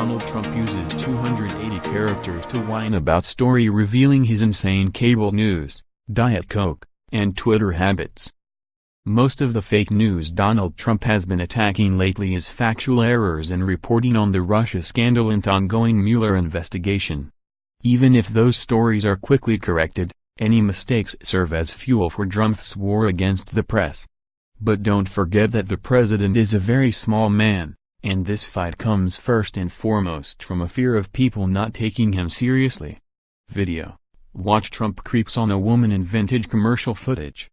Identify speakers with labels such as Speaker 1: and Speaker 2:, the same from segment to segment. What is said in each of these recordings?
Speaker 1: Donald Trump uses 280 characters to whine about story revealing his insane cable news, Diet Coke, and Twitter habits. Most of the fake news Donald Trump has been attacking lately is factual errors in reporting on the Russia scandal and ongoing Mueller investigation. Even if those stories are quickly corrected, any mistakes serve as fuel for Drumpf's war against the press. But don't forget that the president is a very small man, and this fight comes first and foremost from a fear of people not taking him seriously. Video. Watch Trump creeps on a woman in vintage commercial footage.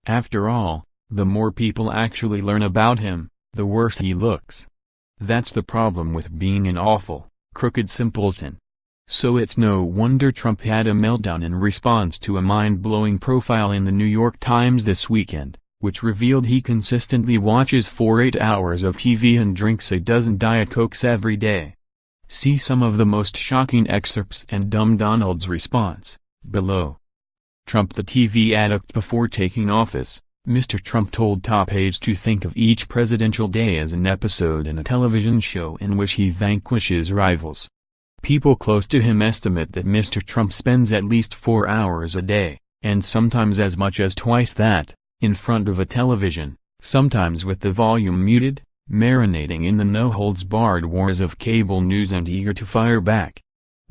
Speaker 1: After all, the more people actually learn about him, the worse he looks. That's the problem with being an awful, crooked simpleton. So it's no wonder Trump had a meltdown in response to a mind-blowing profile in the New York Times this weekend, which revealed he consistently watches 8 hours of TV and drinks a dozen Diet Cokes every day. See some of the most shocking excerpts and dumb Donald's response, below. Trump the TV addict. Before taking office, Mr. Trump told top aides to think of each presidential day as an episode in a television show in which he vanquishes rivals. People close to him estimate that Mr. Trump spends at least 4 hours a day, and sometimes as much as twice that, in front of a television, sometimes with the volume muted, marinating in the no-holds-barred wars of cable news and eager to fire back.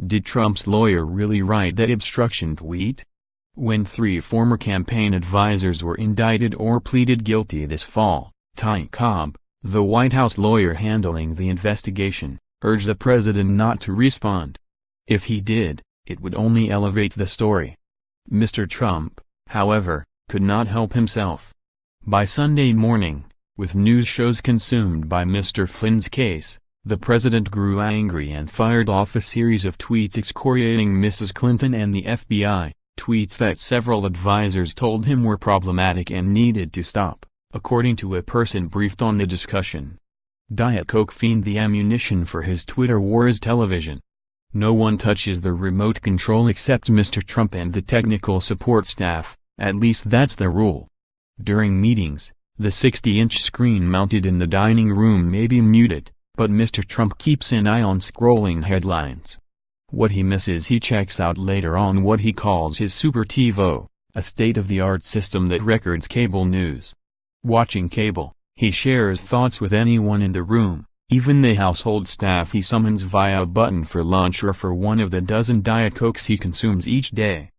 Speaker 1: Did Trump's lawyer really write that obstruction tweet? When 3 former campaign advisors were indicted or pleaded guilty this fall, Ty Cobb, the White House lawyer handling the investigation, urged the president not to respond. If he did, it would only elevate the story. Mr. Trump, however, could not help himself. By Sunday morning, with news shows consumed by Mr. Flynn's case, the president grew angry and fired off a series of tweets excoriating Mrs. Clinton and the FBI, tweets that several advisors told him were problematic and needed to stop, according to a person briefed on the discussion. Diet Coke fiend the ammunition for his Twitter wars. Television. No one touches the remote control except Mr. Trump and the technical support staff, at least that's the rule. During meetings, the 60-inch screen mounted in the dining room may be muted, but Mr. Trump keeps an eye on scrolling headlines. What he misses he checks out later on what he calls his Super TiVo, a state-of-the-art system that records cable news. Watching cable, he shares thoughts with anyone in the room, even the household staff he summons via a button for lunch or for one of the dozen Diet Cokes he consumes each day.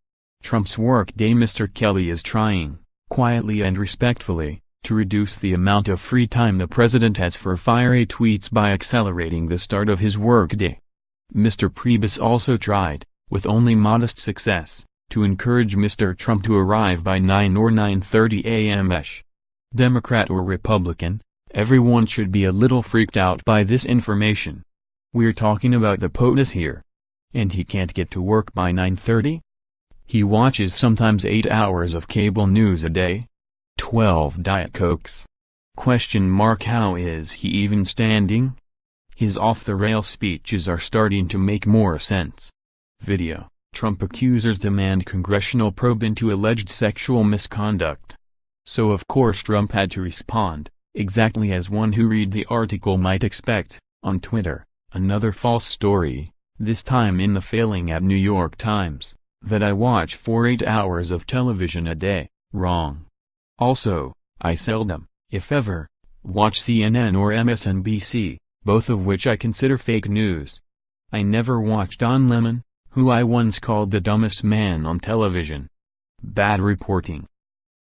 Speaker 1: Trump's workday. Mr. Kelly is trying, quietly and respectfully, to reduce the amount of free time the president has for fiery tweets by accelerating the start of his workday. Mr. Priebus also tried, with only modest success, to encourage Mr. Trump to arrive by 9 or 9:30 a.m.ish. Democrat or Republican, everyone should be a little freaked out by this information. We're talking about the POTUS here. And he can't get to work by 9:30? He watches sometimes 8 hours of cable news a day? 12 Diet Cokes? How is he even standing? His off-the-rail speeches are starting to make more sense. Video. Trump accusers demand congressional probe into alleged sexual misconduct. So of course Trump had to respond, exactly as one who read the article might expect, on Twitter, another false story, this time in the failing at New York Times, that I watch 8 hours of television a day, wrong. Also, I seldom, if ever, watch CNN or MSNBC, both of which I consider fake news. I never watch Don Lemon, who I once called the dumbest man on television. Bad reporting.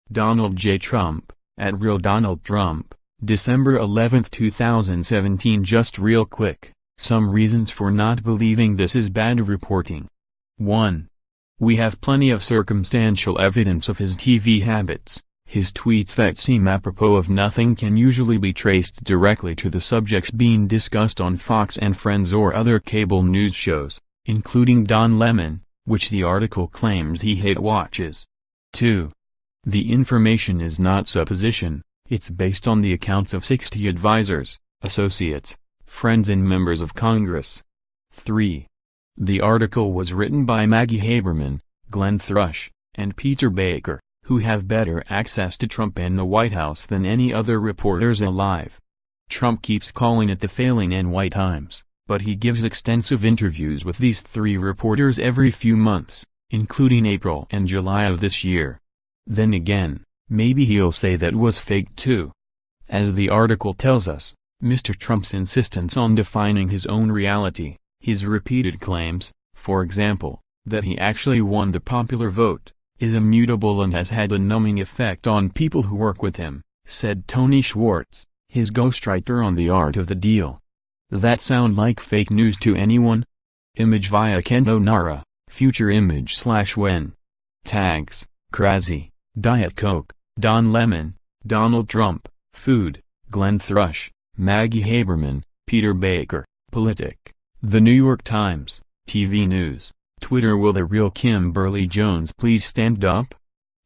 Speaker 1: Donald J. Trump, at Real Donald Trump, December 11, 2017. Just real quick, some reasons for not believing this is bad reporting. 1. We have plenty of circumstantial evidence of his TV habits. His tweets that seem apropos of nothing can usually be traced directly to the subjects being discussed on Fox and Friends or other cable news shows, including Don Lemon, which the article claims he hate watches. 2. The information is not supposition, it's based on the accounts of 60 advisors, associates, friends and members of Congress. 3. The article was written by Maggie Haberman, Glenn Thrush, and Peter Baker, who have better access to Trump and the White House than any other reporters alive. Trump keeps calling it the failing NY Times, but he gives extensive interviews with these three reporters every few months, including April and July of this year. Then again, maybe he'll say that was fake too. As the article tells us, Mr. Trump's insistence on defining his own reality, his repeated claims, for example, that he actually won the popular vote, is immutable and has had a numbing effect on people who work with him, said Tony Schwartz, his ghostwriter on The Art of the Deal. That sound like fake news to anyone? Image via Kendo Nara, future image/Whine. Tags, Krasny, Diet Coke, Don Lemon, Donald Trump, Food, Glenn Thrush, Maggie Haberman, Peter Baker, Politic, The New York Times, TV News, Twitter. Will the real Kimberly Jones please stand up?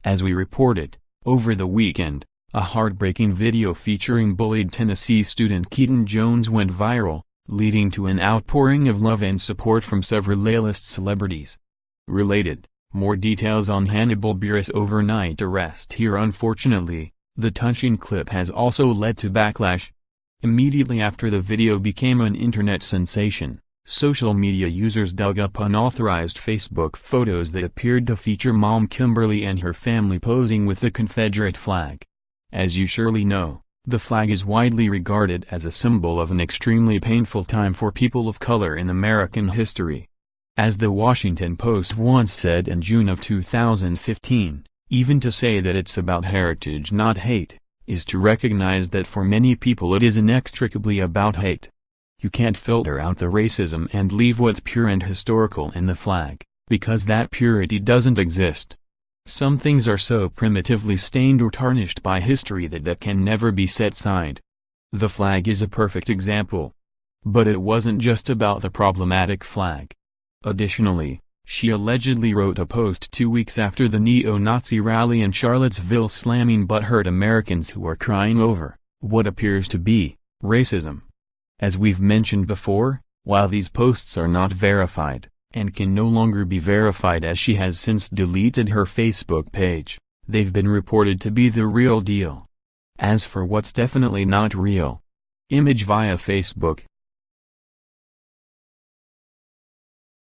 Speaker 1: As we reported, over the weekend, a heartbreaking video featuring bullied Tennessee student Keaton Jones went viral, leading to an outpouring of love and support from several A-list celebrities. Related, more details on Hannibal Buress' overnight arrest here. Unfortunately, the touching clip has also led to backlash. Immediately after the video became an internet sensation, social media users dug up unauthorized Facebook photos that appeared to feature mom Kimberly and her family posing with the Confederate flag. As you surely know, the flag is widely regarded as a symbol of an extremely painful time for people of color in American history. As the Washington Post once said in June of 2015, even to say that it's about heritage not hate, is to recognize that for many people it is inextricably about hate. You can't filter out the racism and leave what's pure and historical in the flag, because that purity doesn't exist. Some things are so primitively stained or tarnished by history that can never be set aside. The flag is a perfect example. But it wasn't just about the problematic flag. Additionally, she allegedly wrote a post 2 weeks after the neo-Nazi rally in Charlottesville slamming butthurt Americans who are crying over what appears to be racism. As we've mentioned before, while these posts are not verified, and can no longer be verified as she has since deleted her Facebook page, they've been reported to be the real deal. As for what's definitely not real, image via Facebook,